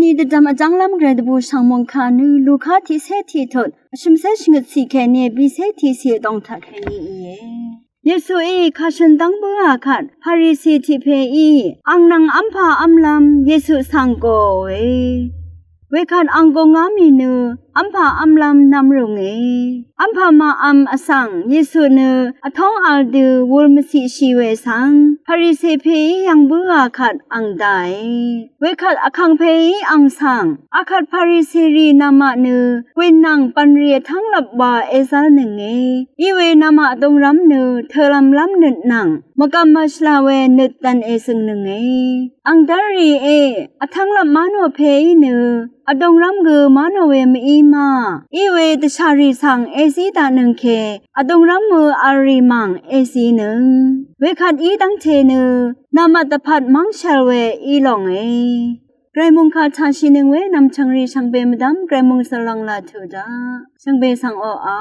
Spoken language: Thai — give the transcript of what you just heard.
นี่จะจำจังลำเกรดบูช่างมงคานูลูกค้าที่เสที่ทดชิมเสชิงสีแค่เนี่ยบีเสที่เสียต้องทักแค่นี้เยซูข้าฉันตั้งเบื่อขัดพาริสีที่เพอังนังอัมพาอัมลำเยซูสังโกเวขัดอังโกงามีเนอัมพาอัมลำนำรุงอัมพามาอัมอสังเยซูเนอท้องอัลดูวลมสีชีเวสังพาริสีเพยังเบื่อขัดอังได้เวขัดอคังเพอังสังอาขัดพาริสีรีนามะเนเวนังปันเรียทั้งหลับบาเอซาหนึ่งอีเวนามะตรงรำเนเธอลำนึดหนังมกำมาชลาเวนึดตันเอซึงหนึ่งอังดารีอทั้งหลับมาโนเพเนอดงรำเกอมาโนเวมอีมาอีเวตชารีสังเอซีตาหนึ่งเคอดงรำมืออารีมังเอซีหนึ่งเวขัดอีตั้งเทเนนามาตพัดมังชาเวอีหลงไกรมุงคาชาชินึงเวนำชังรีชังเบมดำไกรมุงสลังลาทูดาชังเบสังโออา